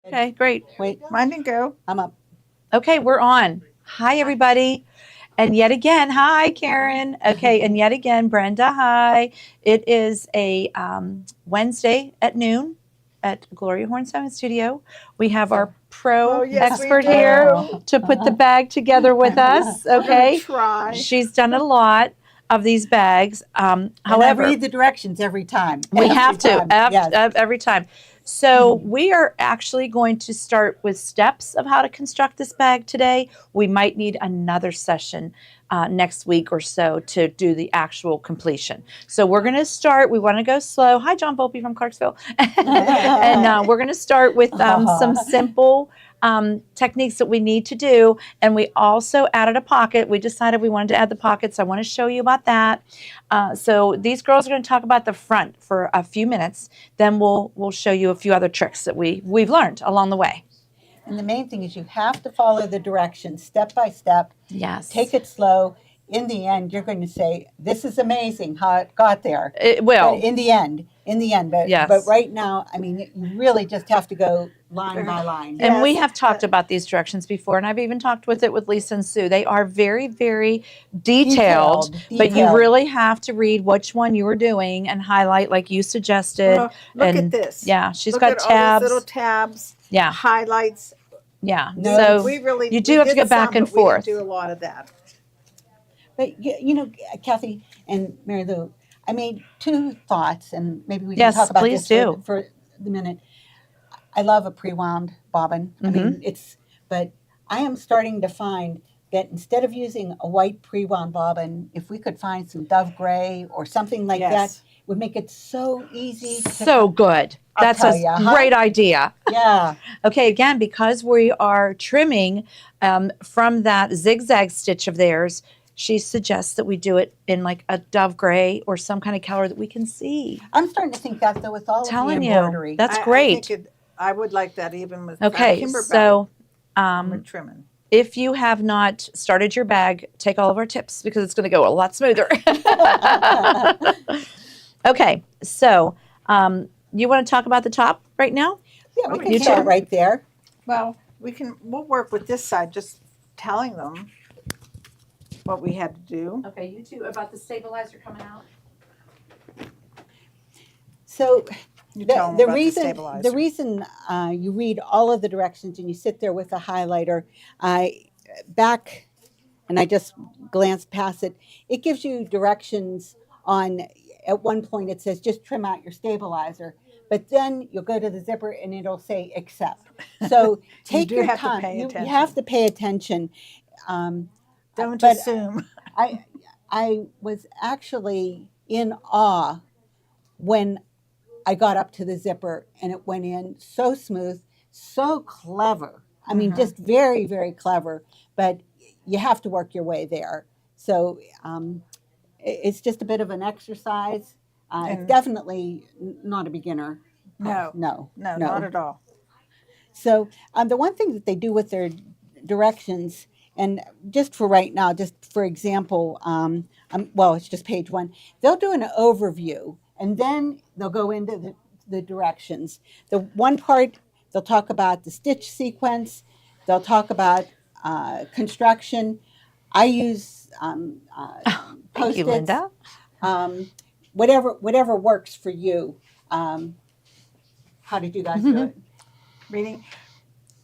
Okay, great. Wait, Mine didn't go. I'm up. Okay, we're on. Hi, everybody. And yet again, hi, Karen. Okay, and yet again, Brenda, hi. It is a Wednesday at noon at Gloria Hornstone Studio. We have our pro Oh, yes, we expert do. here to put the bag together with us. We're gonna Okay, try. she's done a lot of these bags. And I However, read the directions every time. we Every have to time, yes. every time. So we are actually going to start with steps of how to construct this bag today. We might need another session next week or so to do the actual completion. So we're going to start. We want to go slow. Hi, John Volpe from Clarksville. And we're going to start with some simple techniques that we need to do. And we also added a pocket. We decided we wanted to add the pockets. I want to show you about that. So these girls are going to talk about the front for a few minutes. Then we'll show you a few other tricks that we've learned along the way. And the main thing is you have to follow the directions step by step. Yes. Take it slow. In the end, you're going to say, this is amazing how it got there. It will. But in the end. But, Yes. but right now, I mean, you really just have to go line by line. And we Yes. have talked about these directions before, and I've even talked with it with Lisa and Sue. They are very, very detailed, but you Detailed. really have to read which one you are doing and highlight like you suggested. Well, look and at this. Yeah, she's Look got at all tabs. these little tabs, Yeah, highlights. yeah. No, So We really you do we have to did go back some, and but we forth. didn't do a lot of that. But, you know, Kathy and Mary Lou, I made two thoughts, and maybe we can Yes, talk about please this do. for the minute. I love a pre-wound bobbin. I mean, but I am starting to find that instead of using a white pre-wound bobbin, if we could find some dove gray or something like that, Yes. would make it so easy to, So good. I'll That's tell a ya, huh? great idea. yeah. Okay, again, because we are trimming from that zigzag stitch of theirs, she suggests that we do it in like a dove gray or some kind of color that we can see. I'm starting to think that though with all Telling of the you, embroidery. that's I great. think I would like that even with Okay, Kimber so bag. We're trimming. if you have not started your bag, take all of our tips because it's going to go a lot smoother. Okay, so you want to talk about the top right now? yeah, we You can start too. right there. Well, we'll work with this side, just telling them what we had to do. Okay, you two about the stabilizer coming out. So You tell them the about reason the stabilizer. the reason you read all of the directions and you sit there with a highlighter, back, and I just glanced past it. It gives you directions on. At one point, it says just trim out your stabilizer, but then you'll go to the zipper and it'll say accept. So take do your have to time. pay You attention. have to pay attention. Don't but assume. I was actually in awe when I got up to the zipper and it went in so smooth, so clever. I mean, just very, very clever, but you have to work your way there. So it's just a bit of an exercise. It's And- definitely not a beginner. No, No, not at all. So the one thing that they do with their directions, and just for right now, just for example, well, it's just page one. They'll do an overview, and then they'll go into the directions. The one part, they'll talk about the stitch sequence. They'll talk about construction. I use Thank Post-its. you, Linda. Whatever works for you. How did you guys do it? Reading.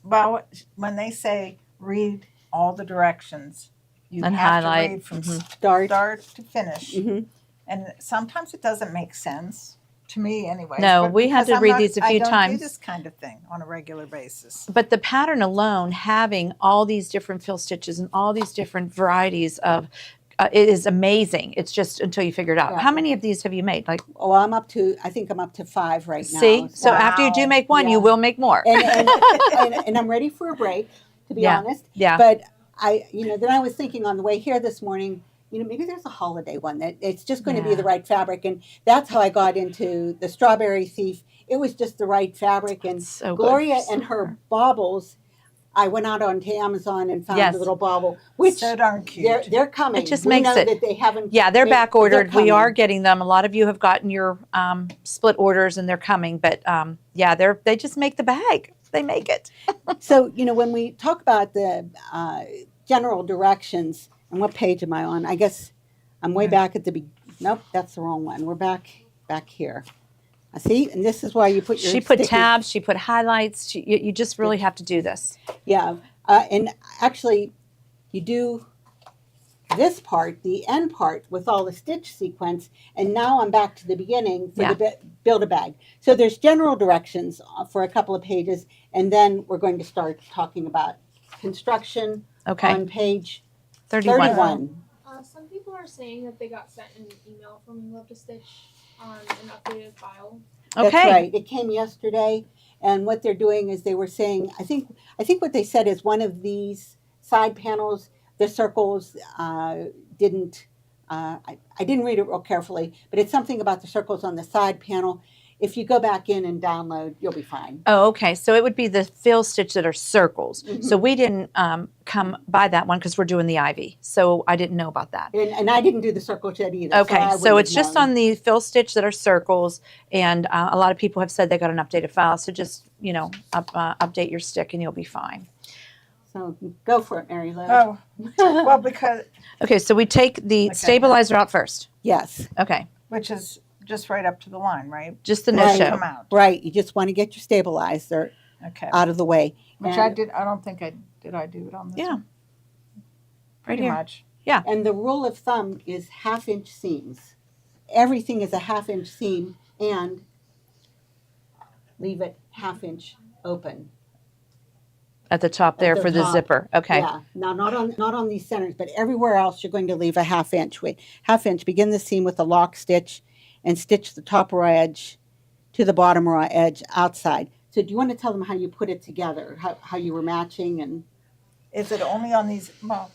Well, when they say read all the directions, you And have highlight. to read from Start. start to finish. Mhm. And sometimes it doesn't make sense to me, anyway. No, we had to read these a few I don't times. do this kind of thing on a regular basis. But the pattern alone, having all these different fill stitches and all these different varieties of, it is amazing. It's just until you figure it out. Yeah. How many of these have you made? Like, Oh, I think I'm up to 5 right now. see? So after you do Wow. make one, you Yeah. will make more. And I'm ready for a break, to be Yeah. honest. Yeah. But then I was thinking on the way here this morning, maybe there's a holiday one that it's just going to be Yeah. the right fabric. And that's how I got into the Strawberry Thief. It was just the right fabric. And So good Gloria for and summer. her baubles, I went out onto Amazon and found Yes. a little bauble, which So darn cute. they're coming. It just we makes know it- that they haven't. Yeah, they're back ordered. We coming. are getting them. A lot of you have gotten your split orders and they're coming. But yeah, they just make the bag. they make it. So, when we talk about the general directions, and what page am I on? I guess I'm way back at the nope, that's the wrong one. We're back here. See, and this is why you put your She put sticky- tabs, she put highlights. You just really have to do this. Yeah, and actually, you do this part, the end part, with all the stitch sequence, and now I'm back to the beginning for Yeah. the Build-A-Bag. So there's general directions for a couple of pages, and then we're going to start talking about construction Okay, on page 31. 31. Some people are saying that they got sent an email from Love to Stitch on an updated file. That's Okay, right. It came yesterday, and what they're doing is they were saying, I think what they said is one of these side panels, the circles didn't. I didn't read it real carefully, but it's something about the circles on the side panel. If you go back in and download, you'll be fine. Oh, okay. So it would be the fill stitch that are circles. Mhm. So we didn't come by that one because we're doing the ivy. So I didn't know about that. And I didn't do the circle yet either. Okay, I so wouldn't it's have just known. on the fill stitch that are circles, and a lot of people have said they got an updated file. So just update your stick and you'll be fine. So go for it, Mary Lou. Oh, well, because, Okay, so we take the Okay. stabilizer out first. Yes, Okay, which is just right up to the line, right? just the Right. no Come show. out. right. You just want to get your stabilizer Okay. out of the way. Which And- I did, I don't think I do it on this Yeah. one? Pretty here. much. And the rule of thumb is 1/2 inch seams. Everything is a 1/2 inch seam, and leave it 1/2 inch open. At the top there the for the top. zipper. Okay. Yeah. Now not on these centers, but everywhere else you're going to leave a 1/2 inch. Wait, 1/2 inch. Begin the seam with a lock stitch, and stitch the top raw edge to the bottom raw edge outside. So do you want to tell them how you put it together? How you were matching and Is it only on these, well,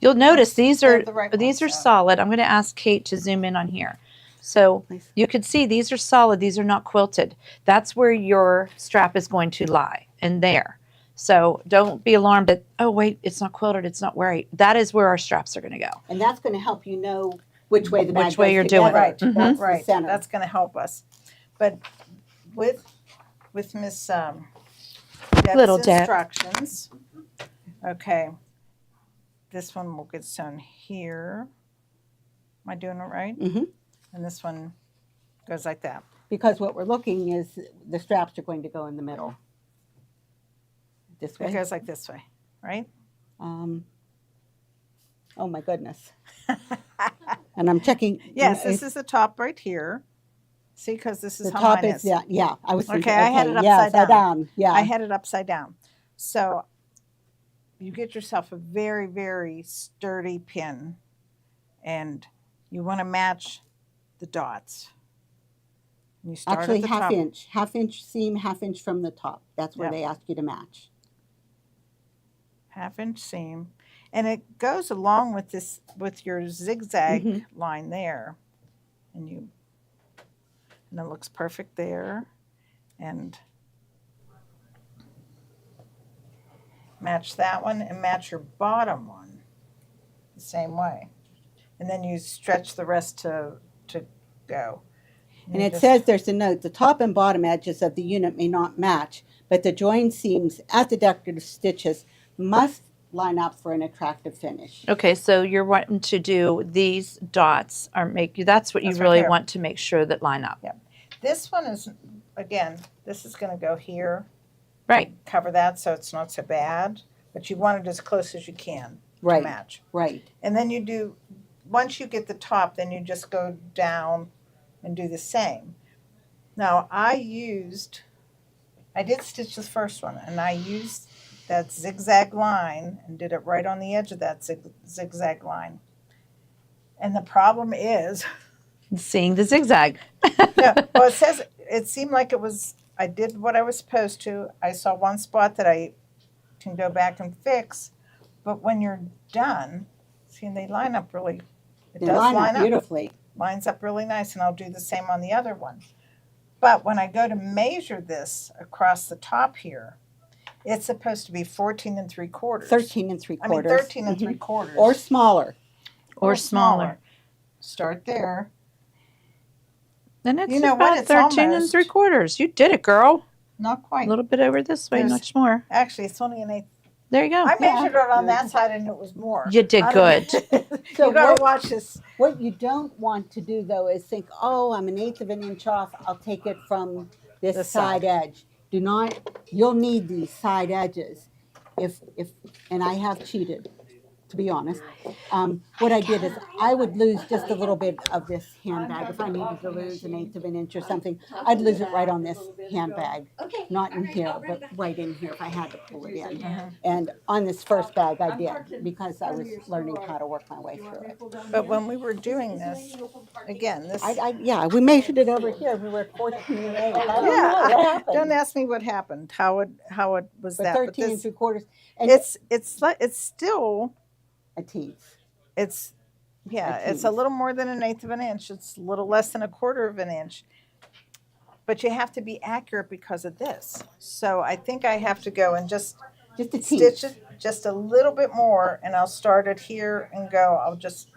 You'll notice these They're are the right these are ones, so. solid. I'm going to ask Kate to zoom in on here. So Please. you can see these are solid. These are not quilted. That's where your strap is going to lie, and there. So don't be alarmed that, oh wait, it's not quilted. It's not right. That is where our straps are going to go. and that's going to help you know which way the bag Which way goes you're doing. together. right, Mhm. That's the right, center. that's gonna help us. But with Miss Deb's Little Deb. instructions, okay, this one will get sewn here. Am I doing it right? Mhm. And this one goes like that. Because what we're looking is the straps are going to go in the middle. This It way. goes like this way, right? Oh my goodness. And I'm checking. Yes, this is the top right here. See, because this is the how top mine is, yeah, I was thinking, Okay, I had it yeah, upside down. Yeah. I had it upside down. So you get yourself a very, very sturdy pin, and you want to match the dots. And you start Actually, at the 1/2 top. inch, 1/2 inch seam, 1/2 inch from the top. That's where Yeah. they ask you to match. 1/2 inch seam, and it goes along with this with your zigzag Mhm. line there, and it looks perfect there, and match that one and match your bottom one the same way, and then you stretch the rest to go. And you it just- says there's a note, the top and bottom edges of the unit may not match, but the joined seams at the decorative stitches must line up for an attractive finish. Okay, so you're wanting to do these dots or that's what you That's right really here. want to make sure that line up. This one is, again, this is going to go here. Right. Cover that so it's not so bad, but you want it as close as you can to Right, match. right. And then you do, once you get the top, then you just go down and do the same. Now I did stitch the first one, and I used that zigzag line and did it right on the edge of that zigzag line. And the problem is, Seeing the zigzag. well, it seemed like I did what I was supposed to. I saw one spot that I can go back and fix, but when you're done, see, and they line up really, it They does line line up up. beautifully. Lines up really nice, and I'll do the same on the other one. But when I go to measure this across the top here, it's supposed to be 14 3/4. 13 and 3/4. I mean 13 and Mhm. 3/4. Or smaller. Or smaller. Start there. Then it's You know what? about It's 13 and almost- 3/4. You did it, girl. Not A quite. little bit over this way, There's- much more. Actually, it's only an eighth. There you go. I Yeah. measured it on that side and it was more. You did I don't- So You gotta what- watch this. What you don't want to do though is think, oh, I'm an eighth of an inch off. I'll take it from this This side edge. Do not. You'll need these side edges. If and I have cheated, to be honest. What I did is I would lose just a little bit of this handbag. If I needed to lose an eighth of an inch or something, I'd lose it right on this handbag. Not in here, but right in here if I had to pull it in. And on this first bag I did because I was learning how to work my way through it. But when we were doing this, again, this. Yeah, we measured it over here. We were at 14 and 8. I don't know what Yeah, happened. don't ask me what happened, how it was But that. 13 and this, 3/4. And it's still, a teeth. it's, yeah, A it's a teeth. little more than an eighth of an inch. It's a little less than a quarter of an inch. But you have to be accurate because of this. So I think I have to go and just Just a teeth. stitch it just a little bit more, and I'll start it here and go. I'll just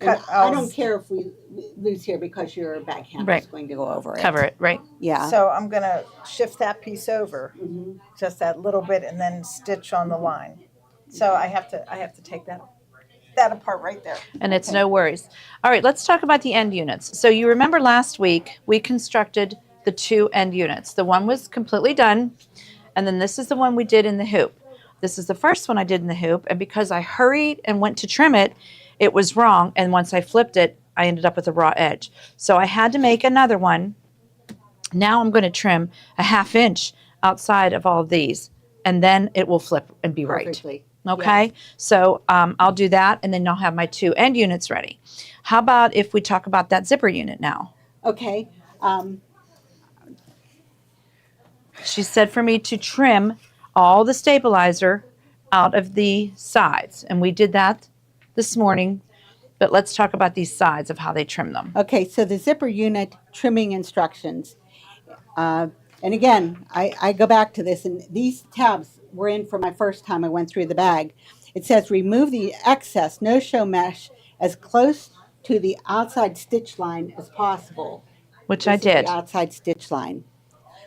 And cut. I don't care if we lose here because your backhand Right. is going to go over it. Cover it, right? Yeah. So I'm gonna shift that piece over, Mhm. just that little bit, and then stitch on the line. So I have to take that apart right there. And it's no worries. All right, let's talk about the end units. So you remember last week we constructed the 2 end units. The one was completely done, and then this is the one we did in the hoop. This is the first one I did in the hoop, and because I hurried and went to trim it, it was wrong, and once I flipped it, I ended up with a raw edge. So I had to make another one. Now I'm going to trim a 1/2 inch outside of all of these, and then it will flip and be right. Perfectly. Okay, so I'll do that, and then I'll have my 2 end units ready. How about if we talk about that zipper unit now? Okay. She said for me to trim all the stabilizer out of the sides, and we did that this morning, but let's talk about these sides of how they trim them. Okay, so the zipper unit trimming instructions. And again, I go back to this, and these tabs were in for my first time I went through the bag. It says remove the excess no-show mesh as close to the outside stitch line as possible. Which I This is did. the outside stitch line.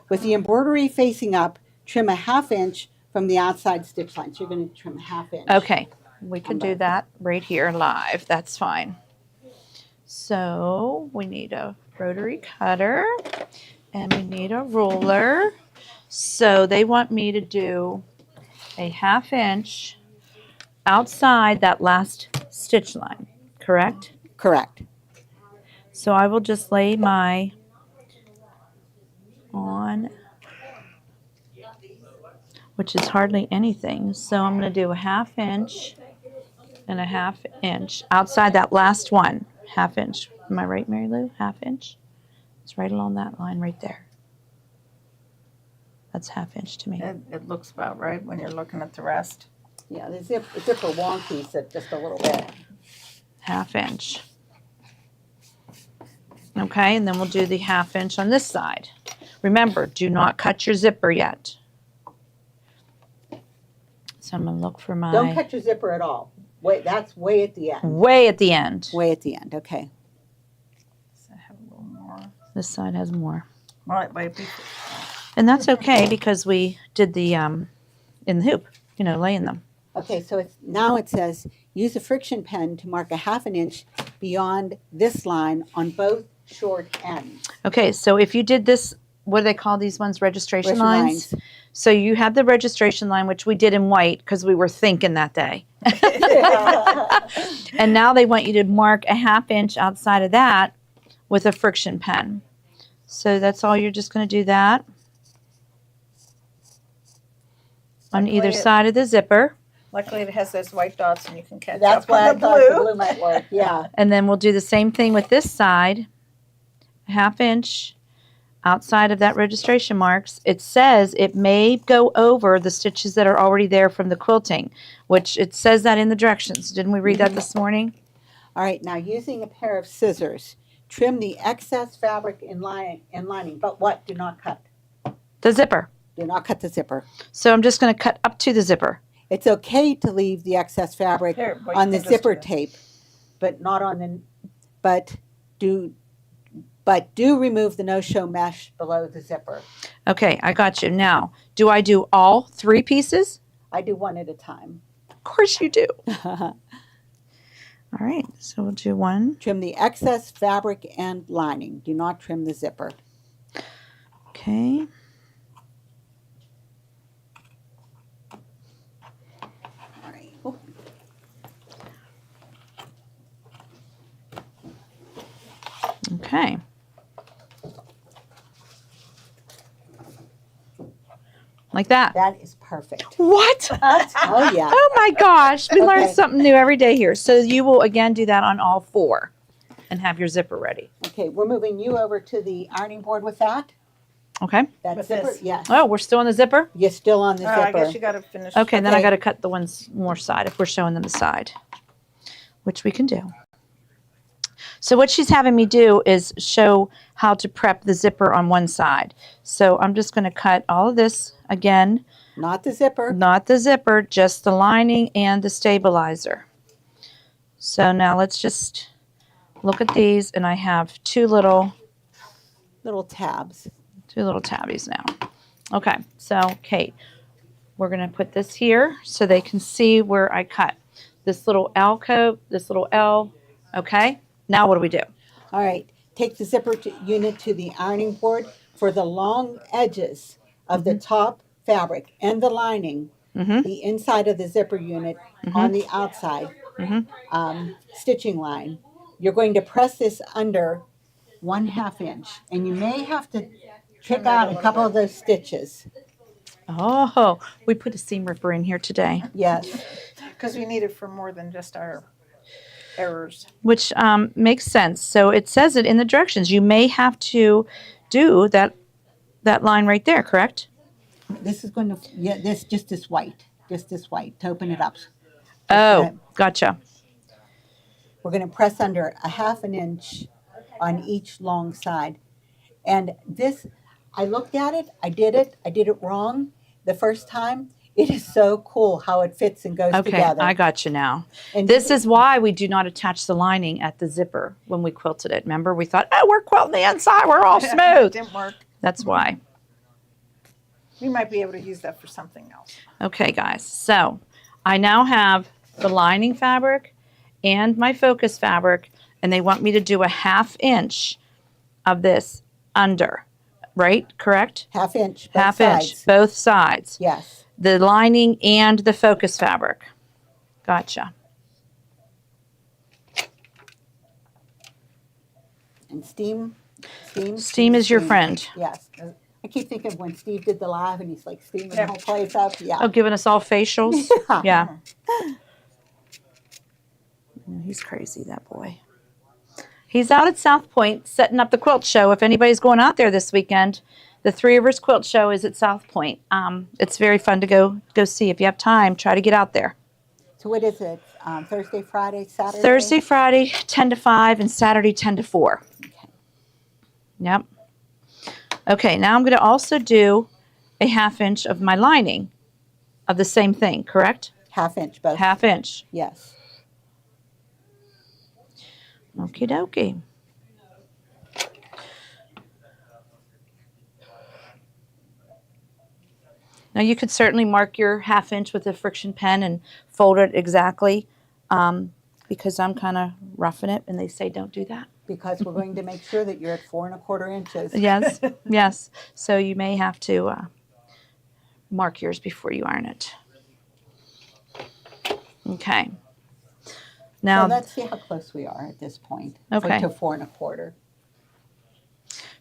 With the embroidery facing up, trim a 1/2 inch from the outside stitch line. So you're going to trim a 1/2 inch. Okay, we can do that right here live. That's fine. So we need a rotary cutter and we need a ruler. So they want me to do a 1/2 inch outside that last stitch line, correct? Correct. So I will just lay my on, which is hardly anything. So I'm going to do a 1/2 inch and a 1/2 inch outside that last one. 1/2 inch. Am I right, Mary Lou? 1/2 inch? It's right along that line right there. That's 1/2 inch to me. It looks about right when you're looking at the rest. Yeah, the zipper wonky said just a little bit. 1/2 inch. Okay, and then we'll do the 1/2 inch on this side. Remember, do not cut your zipper yet. So I'm going to look for my... Don't cut your zipper at all. Wait, that's way at the end. way at the end. Way at the end. Okay. So I have a little more. This side has more. Well, it might be. And that's okay because we did the in the hoop, laying them. Okay, so now it says use a friction pen to mark a 1/2 inch beyond this line on both short ends. Okay, so if you did this, what do they call these ones? Registration Registration lines? So you have the registration line, which we did in white because we were thinking that day. And now they want you to mark a 1/2 inch outside of that with a friction pen. So that's all, you're just going to do that on Luckily either it- side of the zipper. Luckily, it has those white dots, and you can catch That's up why I on the thought the blue. blue might work. Yeah. And then we'll do the same thing with this side, 1/2 inch outside of that registration marks. It says it may go over the stitches that are already there from the quilting, which it says that in the directions. Didn't we read that this morning? All right, now using a pair of scissors, trim the excess fabric in lining. But what? Do not cut. The zipper. Do not cut the zipper. So I'm just going to cut up to the zipper. It's okay to leave the excess fabric Here, but you on the can just zipper do it. tape, but not on the. But do but do remove the no-show mesh below the zipper. Okay, I got you. Now, do I do all 3 pieces? I do one at a time. Of course you do. All right, so we'll do 1. Trim the excess fabric and lining. Do not trim the zipper. Okay. All right. Oh, Okay. Like that. that is perfect. What? Oh, yeah. Oh my gosh, we learn Okay. something new every day here. So you will again do that on all 4 and have your zipper ready. Okay, we're moving you over to the ironing board with that. Okay. That With zipper, this. yes. Oh, we're still on the zipper? You're still on the Oh, I guess zipper. you got to finish. Okay, then I Okay. got to cut the ones more side if we're showing them the side, which we can do. So what she's having me do is show how to prep the zipper on one side. So I'm just going to cut all of this again, Not the zipper. not the zipper, just the lining and the stabilizer. So now let's just look at these, and I have two little Little tabs. tabbies now. Okay, so Kate, we're going to put this here so they can see where I cut. This little alcove, this little L, okay? Now what do we do? All right, take the zipper unit to the ironing board for the long edges of the top fabric and the lining, Mm-hmm. the inside of the zipper unit on the outside stitching line. You're going to press this under 1/2 inch, and you may have to pick out a couple of those stitches. Oh, we put a seam ripper in here today, Yes, Because we need it for more than just our errors. which makes sense. So it says it in the directions. You may have to do that line right there, correct? this is going to, just this white to open it up. Oh, Okay. gotcha. We're going to press under 1/2 inch on each long side. And this, I looked at it, I did it wrong the first time. It is so cool how it fits and goes Okay, together. I got you now. And This is why we do not attach the lining at the zipper when we quilted it. Remember, we thought, oh, we're quilting the inside, we're all smooth. Didn't work. That's why. We might be able to use that for something else. Okay, guys, so I now have the lining fabric and my focus fabric, and they want me to do 1/2 inch of this under, right? Correct? 1/2 inch, both 1/2 sides. inch, both sides. Yes. The lining and the focus fabric. Gotcha. And steam. Steam is your friend. Yes. I keep thinking of when Steve did the live and he's like steaming Yeah. the whole place up. Yeah. Oh, giving us all facials? Yeah. No, he's crazy, that boy. He's out at South Point setting up the quilt show. If anybody's going out there this weekend, the Three Rivers Quilt Show is at South Point. It's very fun to go see. If you have time, try to get out there. So what is it? Thursday, Friday, Saturday? Thursday, Friday, 10 to 5, and Saturday, 10 to 4. Yep. Okay, now I'm going to also do 1/2 inch of my lining of the same thing, correct? 1/2 inch, both. 1/2 inch. Yes. Okie dokie. Now you could certainly mark your 1/2 inch with a friction pen and fold it exactly, because I'm kind of roughing it, and they say don't do that. Because we're going to make sure that you're at 4 1/4 inches. Yes, yes. So you may have to mark yours before you iron it. Okay. Now, So let's see how close we are at this point. Okay. To 4 1/4.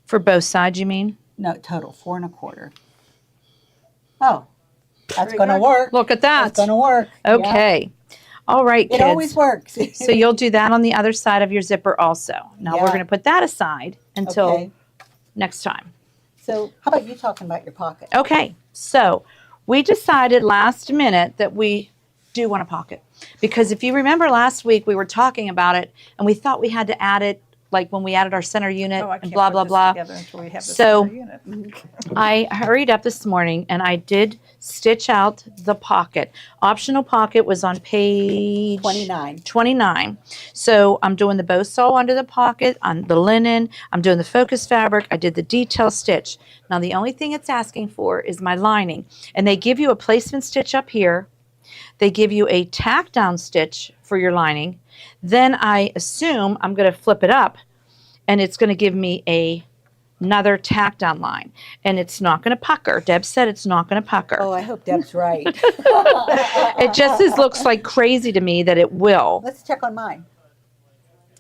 for both sides, you mean? No, total 4 1/4. Oh, that's Very going to good. work. Look at That's that. going to work. Yeah. Okay. All right, It always kids. works. So you'll do that on the other side of your zipper also. Now we're Yeah. going to put that aside until Okay. next time. So how about you talking about your pocket? Okay, so we decided last minute that we do want a pocket. Because if you remember last week, we were talking about it and we thought we had to add it like when we added our center unit Oh, I and can't blah, put blah, this blah. together until we have the So- center unit. I hurried up this morning and I did stitch out the pocket. Optional pocket was on page 29. 29. So I'm doing the bow sew under the pocket, on the linen. I'm doing the focus fabric. I did the detail stitch. Now the only thing it's asking for is my lining. And they give you a placement stitch up here. They give you a tack down stitch for your lining. Then I assume I'm going to flip it up and it's going to give me another tack down line. And it's not going to pucker. Deb said it's not going to pucker. Oh, I hope Deb's right. It just looks like crazy to me that it will. Let's check on mine.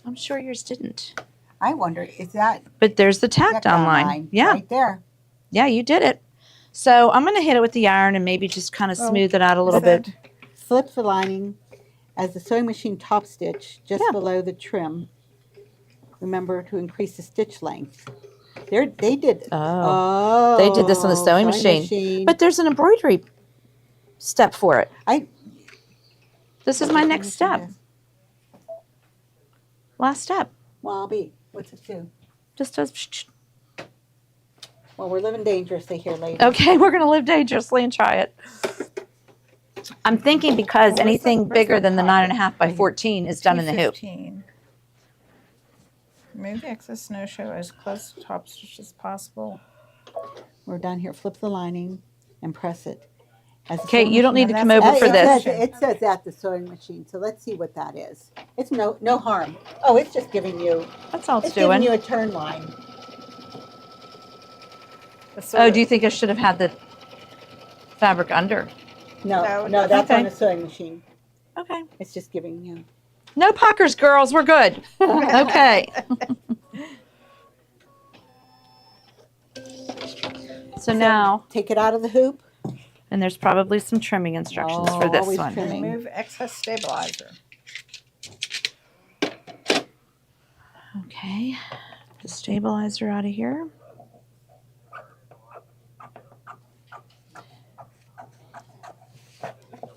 I'm sure yours didn't. I wonder, is that But there's the tack down line. Yeah. right there? Yeah, you did it. So I'm going to hit it with the iron and maybe just kind of Oh, smooth it out a little Is that- bit. Flip the lining as the sewing machine top stitch just Yeah. below the trim. Remember to increase the stitch length. They did. Oh. They did this on the sewing machine. But there's an embroidery step for it. This is my next step. Last step. Well, I'll be. What's it do? Just does. Well, we're living dangerously here, ladies. Okay, we're going to live dangerously and try it. I'm thinking because Where's anything where's bigger the than the pocket? 9.5 by 14 is done in the hoop. T15. Remove the excess no show as close to top stitch as possible. We're down here. Flip the lining and press it. As the Okay, sewing you don't need machine- to come over for it this. Says, it says at the sewing machine, so let's see what that is. It's no harm. Oh, it's just giving you. That's all it's It's giving doing. you a turn line. Oh, do you think I should have had the fabric under? No, No, that's okay. on a sewing machine. Okay. It's just giving you. No puckers, girls. We're good. Okay. So now, Take it out of the hoop. and there's probably some trimming instructions for Oh, this always one. trimming. Remove excess stabilizer. Okay. The stabilizer out of here.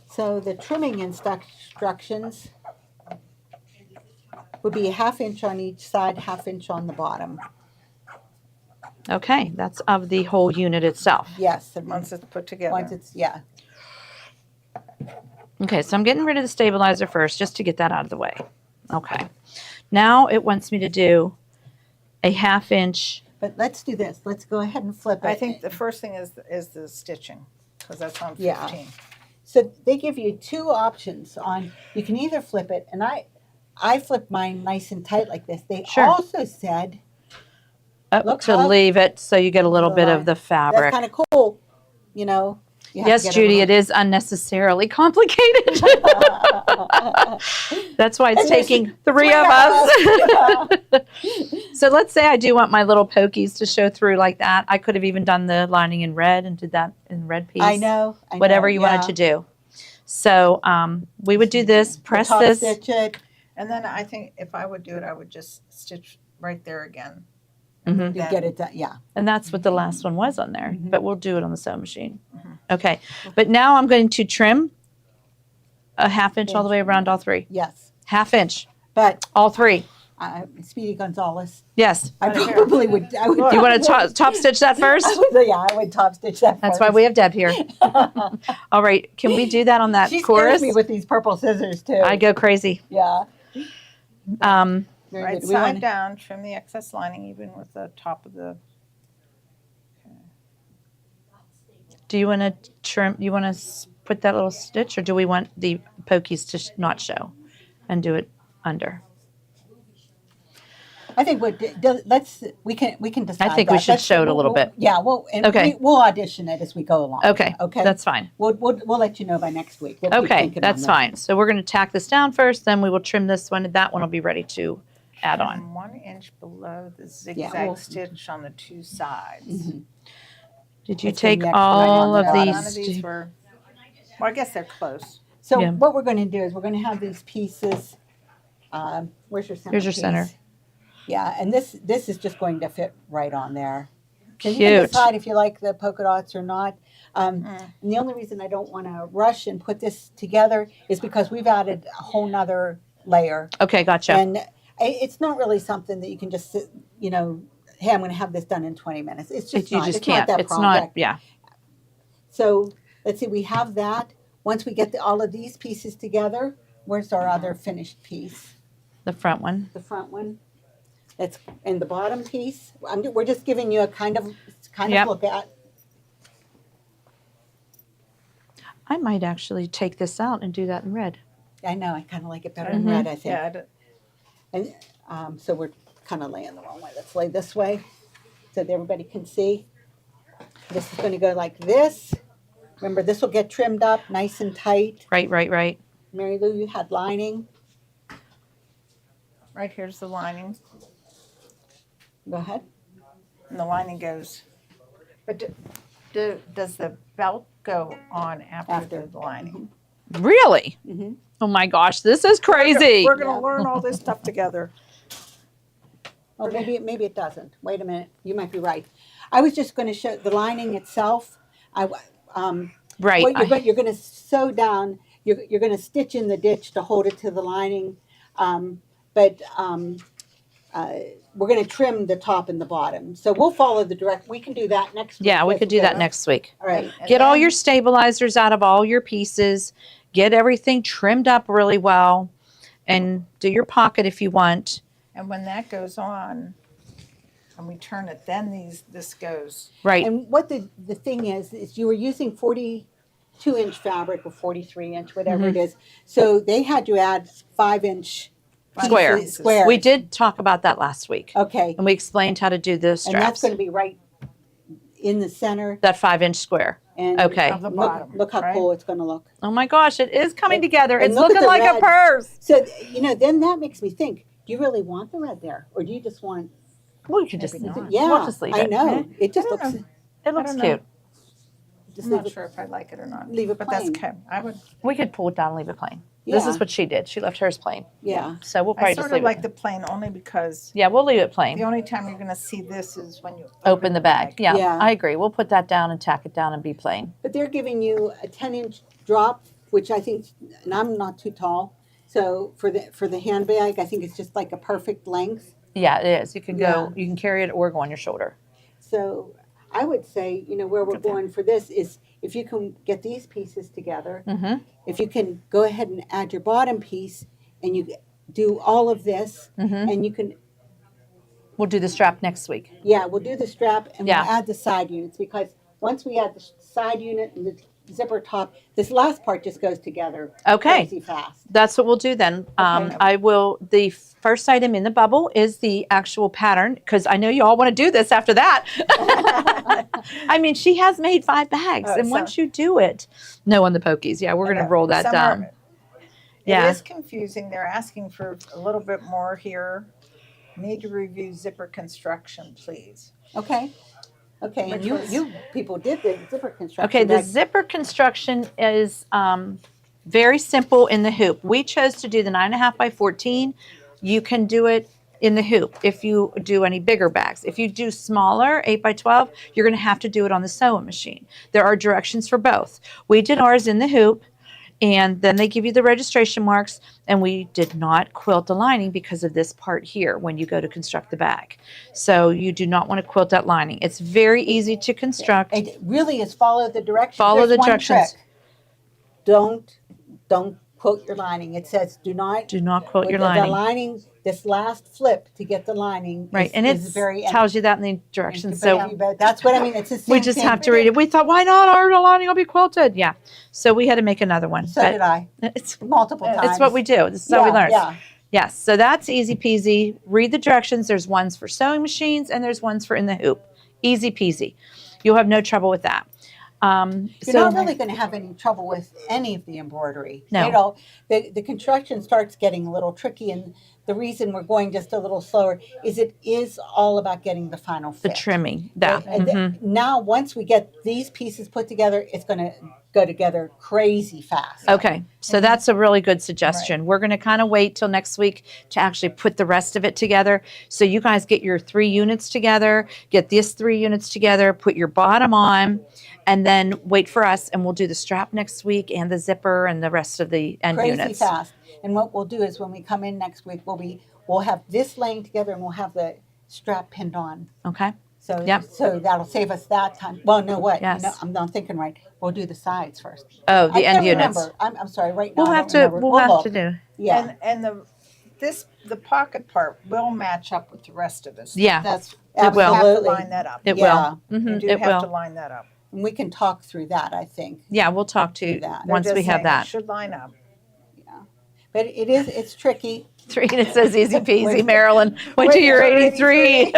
So the trimming instructions would be a 1/2 inch on each side, 1/2 inch on the bottom. Okay, that's of the whole unit itself. Yes. Once it's put together. Once it's, yeah. Okay, so I'm getting rid of the stabilizer first just to get that out of the way. Okay. Now it wants me to do a 1/2 inch. But let's do this. Let's go ahead and flip it. I think the first thing is the stitching, because that's on 15. Yeah. So they give you two options on, you can either flip it, and I flipped mine nice and tight like this. They Sure. also said, Look To how- leave it so you get a little bit of the that's fabric. kind of cool, you know. You have to Yes, get Judy, a it is unnecessarily complicated. That's why it's And there's taking three of us. So let's say I do want my little pokies to show through like that. I could have even done the lining in red and did that in red piece. I know. Whatever you wanted to do. So we would do this, press Top this. stitch it. And then I think if I would do it, I would just stitch right there again. Mhm. You get it done, yeah. And that's what the last one was on there, Mhm. but we'll do it on the sewing machine. Okay, but now I'm going to trim a 1/2 inch all the way around all three. Yes. 1/2 inch, But all three. Speedy Gonzalez, Yes. I Right here. probably would. I would You want to top stitch that first? Yeah, I would top stitch that. That's why we have Deb here. All right, can we do that on that She chorus? scares me with these purple scissors too. I go crazy. Yeah. Very Right good. We side want- down, trim the excess lining even with the top of the, Do you want to trim? You want to put that little stitch, or do we want the pokies to not show and do it under? I think we can decide. think we that. should show it a little bit. Yeah, and Okay. we'll audition it as we go along. Okay. Okay. That's fine. We'll let you know by next week. We'll keep Okay, thinking that's on that. fine. So we're going to tack this down first, then we will trim this one, and that one will be ready to add on. trim 1 inch below the Yeah, zigzag we'll- stitch on the two sides. Mhm. Did you Let's bring take the extra all line of on the None of these? these were, well, I guess they're close. So Yeah. what we're going to do is we're going to have these pieces. Where's your center? Here's your piece? center. Yeah, and this is just going to fit right on there. So you can Cute. decide if you like the polka dots or not. And Mm. the only reason I don't want to rush and put this together is because we've added a whole nother layer. Okay, gotcha. And It's not really something that you can just sit, hey, I'm going to have this done in 20 minutes. It's just You not. just It's can't. not that It's project. not. Yeah. So let's see, we have that. Once we get all of these pieces together, where's our other finished piece? The front one. The front one. That's in the bottom piece. We're just giving you a kind of Yep. look at. I might actually take this out and do that in red. I know, I kind of like it better in Mhm. red, I think. Yeah, And so we're kind of laying the wrong way. Let's lay this way so that everybody can see. This is going to go like this. Remember, this will get trimmed up nice and tight. Right, right, right. Mary Lou, you had lining. right here's the lining, Go ahead. and the lining goes. But does the belt go on after the lining? Really? Mm-hmm. Oh my gosh, this is crazy. We're gonna Yeah. learn all this stuff together. Oh, maybe it doesn't. Wait a minute. You might be right. I was just going to show the lining itself. Right. What you're going to sew down. You're going to stitch in the ditch to hold it to the lining, but we're going to trim the top and the bottom. So we'll follow the direct. We can do that next week. Yeah, we could do that Yeah. next week. All right. And Get all then- your stabilizers out of all your pieces. Get everything trimmed up really well. And do your pocket if you want. And when that goes on, and we turn it, then this goes. Right. And what the thing is you were using 42-inch fabric or 43-inch, whatever Mm-hmm. it is. So they had you add 5-inch Square. pieces- squares. We did talk about that last week. Okay. And we explained how to do the And that's straps. going to be right in the center. That 5-inch square. And Okay. Of the look, bottom, look how right? cool it's going to look. Oh my gosh, it is coming together. and It's look at looking the like a red. purse. So, then that makes me think, do you really want the red there? Or do you just want, We could just, Maybe not. yeah, we'll just leave I it. know. It just I don't looks, know. It looks I don't cute. know. just I'm leave not it, sure if I like it or not. leave it But that's plain. okay. I would. We could pull it down and leave it plain. This Yeah. is what she did. She left hers plain. Yeah. So we'll I probably sort just of leave like it. the plain only because Yeah, we'll leave it the plain. only time you're gonna see this is when you Open the bag. Yeah, Yeah. I agree. We'll put that down and tack it down and be plain. But they're giving you a 10-inch drop, which I think, and I'm not too tall. So for the handbag, I think it's just like a perfect length. Yeah, it is. You can Yeah. go, you can carry it or go on your shoulder. So I would say, where we're at that. going for this is if you can get these pieces together, Mm-hmm. if you can go ahead and add your bottom piece and you do all of this Mm-hmm. and you can, We'll do the strap next week. yeah, we'll do the strap and Yeah. we'll add the side units because once we add the side unit and the zipper top, this last part just goes together Okay. crazy fast. That's what we'll do then. Okay. The first item in the bubble is the actual pattern because I know you all want to do this after that. I mean, she has made 5 bags. Oh, and so- once you do it, no on the pokies. Yeah, we're going to roll that Some down. are- Yeah. It is confusing. They're asking for a little bit more here. Need to review zipper construction, please. Okay. Okay, and Which was- you people did the zipper construction. Okay, the back- zipper construction is very simple in the hoop. We chose to do the 9.5 by 14. You can do it in the hoop if you do any bigger bags. If you do smaller, 8 by 12, you're going to have to do it on the sewing machine. There are directions for both. We did ours in the hoop, and then they give you the registration marks, and we did not quilt the lining because of this part here when you go to construct the bag. So you do not want to quilt that lining. It's very easy to construct. It really is follow the directions. Follow There's the one directions. trick. Don't quote your lining. It says do not Do not quote your the lining. lining. This last flip to get the lining, Right, is, and it is very. tells you that in the directions. So but that's what I mean. It's the same we just thing. have to read it. We thought, why not? Our lining will be quilted. Yeah. So we had to make another one. So did I It's multiple times. it's what we do. This is how we Yeah, learn. Yeah. Yes. So that's easy peasy. Read the directions. There's ones for sewing machines and there's ones for in the hoop. Easy peasy. You'll have no trouble with that. You're So not really going to have any trouble with any of the embroidery. No. The construction starts getting a little tricky, and the reason we're going just a little slower is it is all about getting the final the fit. trimming. That. And Mhm. now, once we get these pieces put together, it's going to go together crazy fast. Okay, so that's a really good suggestion. We're going to kind of wait till next week to actually put the rest of it together. So you guys get your 3 units together, get these 3 units together, put your bottom on, and then wait for us, and we'll do the strap next week and the zipper and the rest of the end Crazy units. fast. And what we'll do is when we come in next week, we'll we'll have this laying together and we'll have the strap pinned on. Okay. So, Yep. so that'll save us that time. Well, no, what? Yes. You know, I'm not thinking right. We'll do the sides first. Oh, I the end can't units. remember. I'm sorry. Right now, We'll I have don't to. remember. We'll have look. to do. Yeah. And the pocket part will match up with the rest of us. Yeah, That's, it will. we have to Absolutely. line that up. It Yeah. will. You Mhm, do it have to will. line that up. And we can talk through that, I think. Yeah, we'll talk to Do you that. They're once just we have saying it that. should line up. But it's tricky. 3 and it says easy peasy. Wait. Marilyn, wait Wait till you're till 83.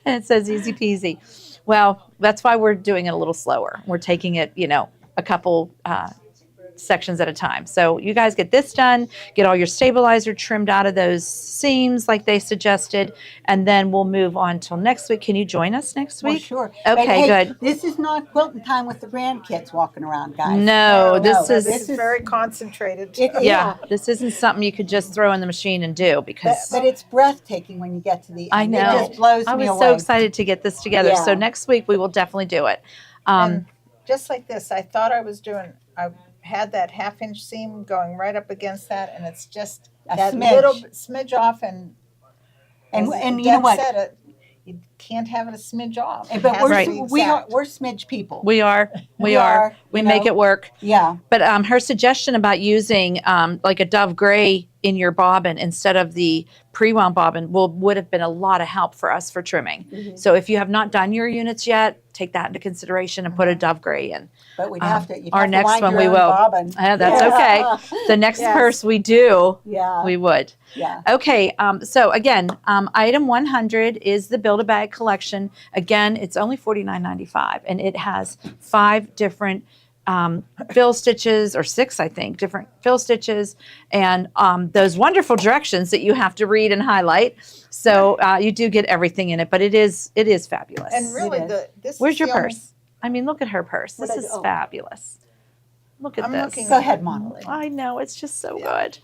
And it says easy peasy. Well, that's why we're doing it a little slower. We're taking it, a couple sections at a time. So you guys get this done, get all your stabilizer trimmed out of those seams like they suggested, and then we'll move on till next week. Can you join us next Well, week? sure. But Okay, hey, good. This is not quilting time with the grandkids walking around, guys. No, No, this no, is This is very concentrated. yeah, this isn't something you could just throw in the machine and do because But it's breathtaking when you get to the end. I know. It just blows I me was away. so excited to get this together. So Yeah. next week we will definitely do it. And just like this, I thought I had that half-inch seam going right up against that, and it's just A that smidge. little smidge off, and And as you know Deb what? said, you can't have it a smidge off. It But has we're to be we are exact. we're smidge people. we are. We are. We you make know. it work. Yeah. But her suggestion about using like a Dove Gray in your bobbin instead of the pre-wound bobbin would have been a lot of help for us for trimming. Mhm. So if you have not done your units yet, take that into consideration and put a Dove Gray in. But we'd have to. You'd our have to next wind one your we own will. Bobbin. That's okay. The next Yes. purse we do, Yeah. we would. Yeah. Okay, so again, item 100 is the Build-A-Bag collection. Again, it's only $49.95, and it has 5 different fill stitches, or 6, I think, different fill stitches, and those wonderful directions that you have to read and highlight. So you do get everything in it, but it is fabulous. And really, It is. this Where's is your the only- purse? I mean, look at her purse. What This I- is oh. fabulous. Look at I'm this. looking Go ahead, model it. I know, it's just so good.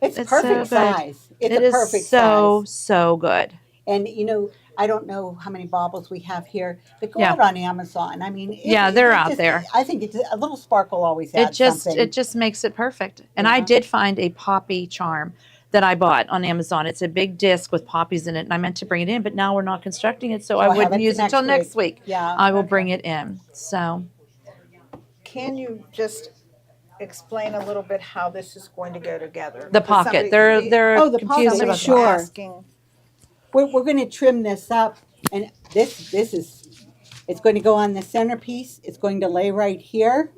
It's It's perfect so good. size. It's It a is perfect so, size. so good. And I don't know how many baubles we have here, but go Yeah. out on Amazon. I mean, Yeah, they're out there. I think it's a little sparkle always adds something. It just makes it perfect. And I Yeah. did find a poppy charm that I bought on Amazon. It's a big disc with poppies in it, and I meant to bring it in, but now we're not constructing it, so I I'll have wouldn't it use it next until next week. Yeah. I will Okay. bring it in. So Can you just explain a little bit how this is going to go together? the Because pocket, somebody- they're Oh, the confused pocket, about sure. that. asking. We're going to trim this up, and this is it's going to go on the centerpiece. It's going to lay right here.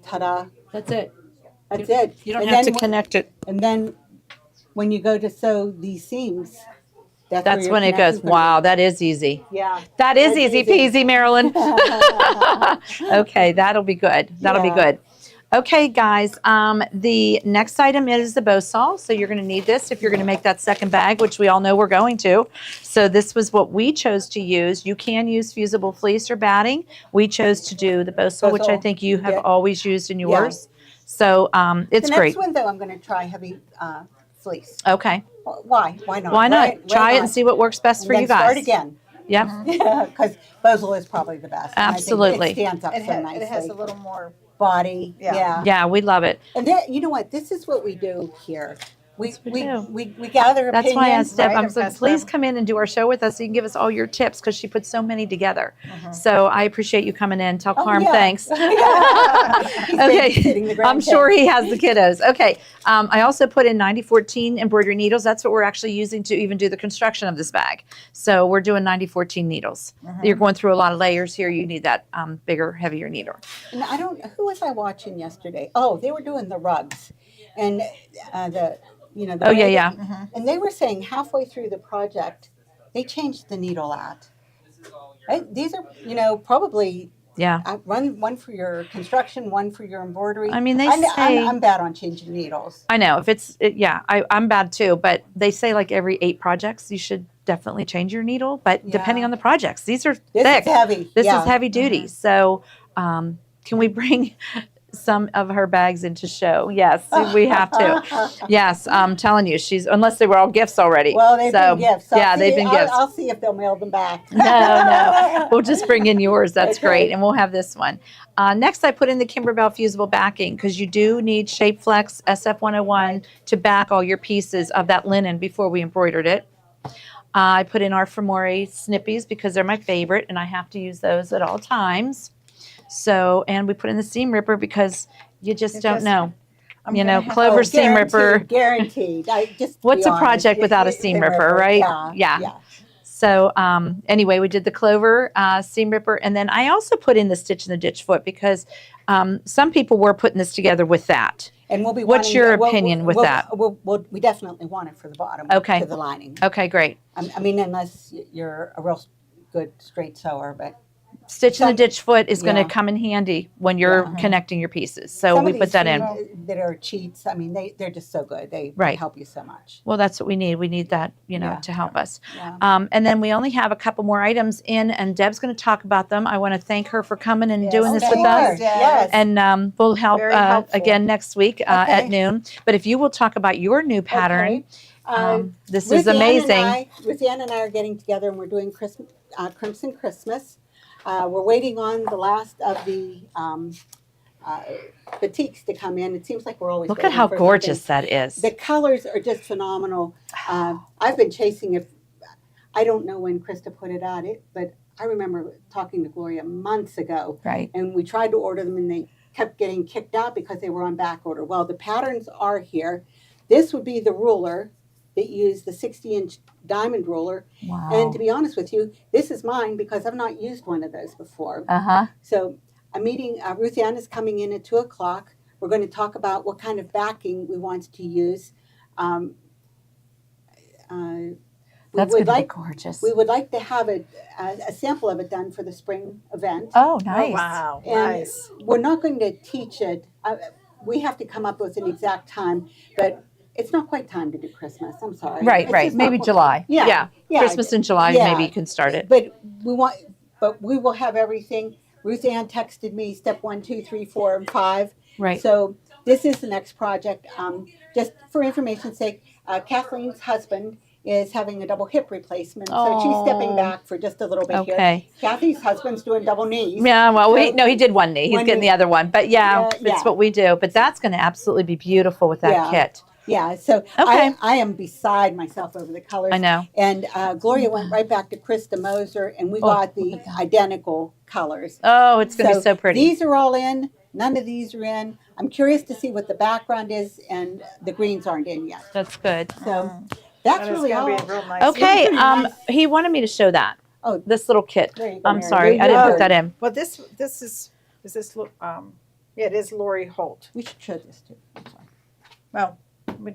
Ta-da! That's it. That's it. You don't And have to then connect it. And then when you go to sew these seams, that's where That's your when it connection's goes, gonna wow, that is easy. be. Yeah. That is That's easy easy. peasy, Marilyn. Okay, that'll be good. That'll be Yeah. good. Okay, guys, the next item is the bow saw. So you're going to need this if you're going to make that second bag, which we all know we're going to. So this was what we chose to use. You can use fusible fleece or batting. We chose to do the bow saw, Bow which I saw. think you have Yeah. always used in yours. So it's the great. next one, though, I'm going to try heavy fleece. Okay, Why? Why not? why not? Right? Try it not? and see what works best for And you then guys. Start again. Yep. Yeah, because Bozel is probably the best. and I think Absolutely. it stands up It, so ha- nicely. it has a little more. Body. Yeah. Yeah. Yeah, we love it. And then, you know what? This is what we do here. We That's what we do. we gather That's opinions. why I asked Deb, right, I'm and like, pass please them. come in and do our show with us so you can give us all your tips because she put so many together. Mhm. So I appreciate you coming in. Tell Oh, Carm yeah. thanks. Yeah. He's Okay. babysitting the I'm grandkids. sure he has the kiddos. Okay. I also put in 9014 embroidery needles. That's what we're actually using to even do the construction of this bag. So we're doing 9014 needles. You're going through a lot of layers here. You need that bigger, heavier needle. And I don't. Who was I watching yesterday? Oh, they were doing the rugs, and the The Oh, yeah, way yeah. that- And they were saying halfway through the project, they changed the needle out. Right? These are probably Yeah. one for your construction, one for your embroidery. I mean, they I'm, say. I'm bad on changing needles. I know if I'm bad too, but they say like every 8 projects you should definitely change your needle. But depending Yeah. on the projects, these are This thick. is heavy. This yeah. is heavy duty. So can we bring some of her bags into show. Yes, we have to. Yes, I'm telling you, unless they were all gifts already. Well, they've So, been gifts. yeah, they've been gifts. I'll see if they'll mail them back. No. We'll just bring in yours. That's Okay. great. And we'll have this one. Next, I put in the Kimberbell fusible backing because you do need Shape Flex SF101 to back all your pieces of that linen before we embroidered it. I put in our Fermori snippies because they're my favorite and I have to use those at all times. So, and we put in the seam ripper because you just It don't just- know. I'm You gonna know, have- Clover seam ripper. Guaranteed. What's a project without a seam ripper, right? Yeah. Yeah. So anyway, we did the Clover seam ripper, and then I also put in the Stitch in the Ditch foot because some people were putting this together with that. And we'll be. What's wanting your that- opinion with we'll- that? We definitely want it for the bottom. Okay. To the lining. Okay, great. I mean, unless you're a real good straight sewer, but Stitch in the Some- Ditch foot is going to yeah. come in handy when you're Yeah. connecting your pieces. So some we of put these that in. things that are cheats. I mean, they're just so good. They Right. help you so much. Well, that's what we need. We need that, Yeah. to help us. Yeah. And then we only have a couple more items in, and Deb's going to talk about them. I want to thank her for coming and Yes, doing this thank with you, us. Deb. Yes. And we'll help Very helpful. again next week at Okay. noon. But if you will talk about your new pattern, Okay. this Ruth is Ann amazing. Ruth Ann and I are getting together and we're doing Crimson Christmas. We're waiting on the last of the batiks to come in. It seems like we're always Look at waiting how for gorgeous something. that is. The colors are just phenomenal. I've been chasing it. I don't know when Krista put it out, but I remember talking to Gloria months ago, Right. and we tried to order them, and they kept getting kicked out because they were on back order. Well, the patterns are here. This would be the ruler that used the 60-inch diamond ruler. Wow. And to be honest with you, this is mine because I've not used one of those before. Uh-huh. So I'm meeting, Ruth Ann is coming in at 2:00. We're going to talk about what kind of backing we want to use. That's going to be gorgeous. We would like to have a sample of it done for the spring event. Oh, nice. Oh, wow. And Nice. we're not going to teach it. We have to come up with an exact time, but it's not quite time to do Christmas. I'm sorry. Right, It's right. just not Maybe quite- July. Yeah. Yeah. Christmas in July, Yeah. maybe you can start it. But we will have everything. Ruth Ann texted me step 1, 2, 3, 4, and 5. Right. So this is the next project. Just for information's sake, Kathleen's husband is having a double hip replacement, so she's stepping Oh. back for just a little bit here. Okay. Kathy's husband's doing double knees. Yeah, well, So- he did one knee. He's One getting knee. the other one. But yeah, Yeah, it's yeah. what we do. But that's going to absolutely be beautiful with that Yeah. kit. Yeah, so Okay. I am beside myself over the colors. I know. And Gloria went right back to Krista Moser, and we Oh, got look the at that. identical colors. Oh, it's going to be so pretty. These are all in. None of these are in. I'm curious to see what the background is, and the greens aren't in yet. That's good. So that's That is really gonna all. be real nice. Okay, pretty nice. he wanted me to show that. Oh. This little kit. There you go, I'm Mary. sorry, There I you didn't go. put that in. Well, this is this yeah, it is Lori Holt. We should show this too. I'm sorry. Well,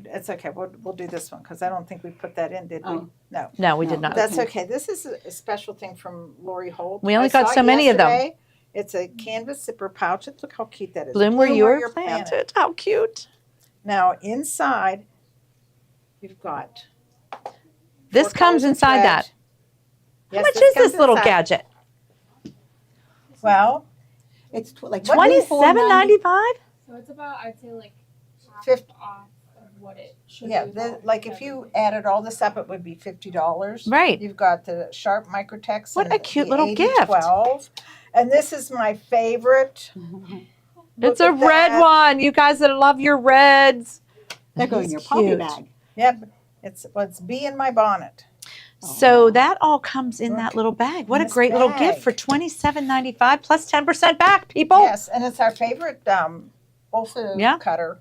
it's okay. We'll do this one because I don't think we put that in, did we? Oh. No. No, we No. did not. That's Okay. okay. This is a special thing from Lori Holt. We only I got saw so it many of them. yesterday. It's a canvas zipper pouch. Look how cute that is. Bloom where you were You're planted. How cute. Now inside, you've got. This 4 comes colors of inside thread. that. Yes, How much is comes this little inside. gadget? Well, It's like $27.95? So it's about, I'd say, like half 50. off of what it should yeah, be. without like if you added all this up, it would be $50. Right. You've got the Sharp Microtex. What and a cute the little 8012. And this is my favorite. It's Look a at red that. one. You guys that love your reds. That goes in It's your pocket cute. bag. Yep, it's bee in my bonnet. So that all comes in that Look, little bag. What in a this great little bag. gift for $27.95 plus 10% back, people. Yes, and it's our favorite Olfa Yeah. cutter.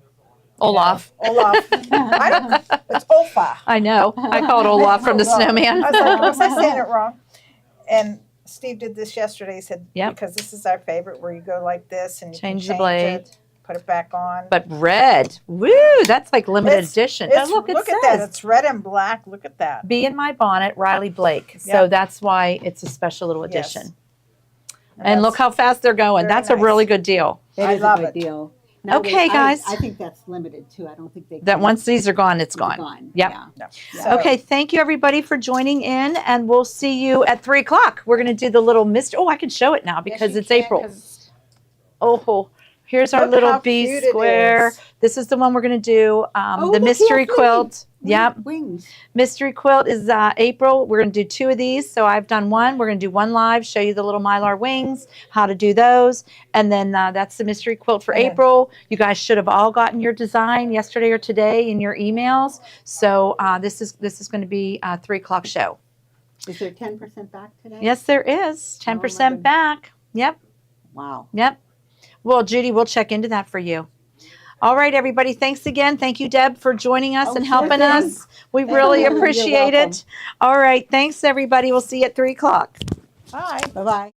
Olaf. Olaf. I don't, it's Olfa. I know. I called Olaf from the Well, snowman. I was like, was I saying it wrong? And Steve did this yesterday. He said, Yep. because this is our favorite, where you go like this and you Change can the blade. it, put it back on. But red. Woo, that's like limited It's- edition. It's, Oh, look, it at says that. It's red and black. Look at that. Be in My Bonnet, Riley Blake. So Yep. that's why it's a special little Yes. edition. And look that's- how fast they're going. very That's a nice. really good deal. That I is love a good it. deal. Okay, guys. I think that's limited too. I don't think they. That can- once these are gone, it's it's gone. Yep. Yeah. No. Yeah. So- Okay, thank you everybody for joining in, and we'll see you at 3 o'clock. We're going to do the little mystery. Oh, I can show it now Yes, because you it's can, April. 'cause Oh, Here's our Look little how B cute it square. is. This is the one we're going to do. Oh, The look, mystery yeah, quilt. Yep. Wings. Mystery quilt is April. We're going to do 2 of these. So I've done one. We're going to do one live, show you the little Mylar wings, how to do those. And then that's the mystery quilt for Okay. April. You guys should have all gotten your design yesterday or today in your emails. So this is going to be a 3 o'clock show. Is there 10% back today? Yes, there is. 10% back. Yep. Wow. Yep. Well, Judy, we'll check into that for you. All right, everybody. Thanks again. Thank you, Deb, for joining us Oh, and sure helping thing. us. We really You're appreciate welcome. it. All right. Thanks, everybody. We'll see you at 3 o'clock. Bye. Bye-bye.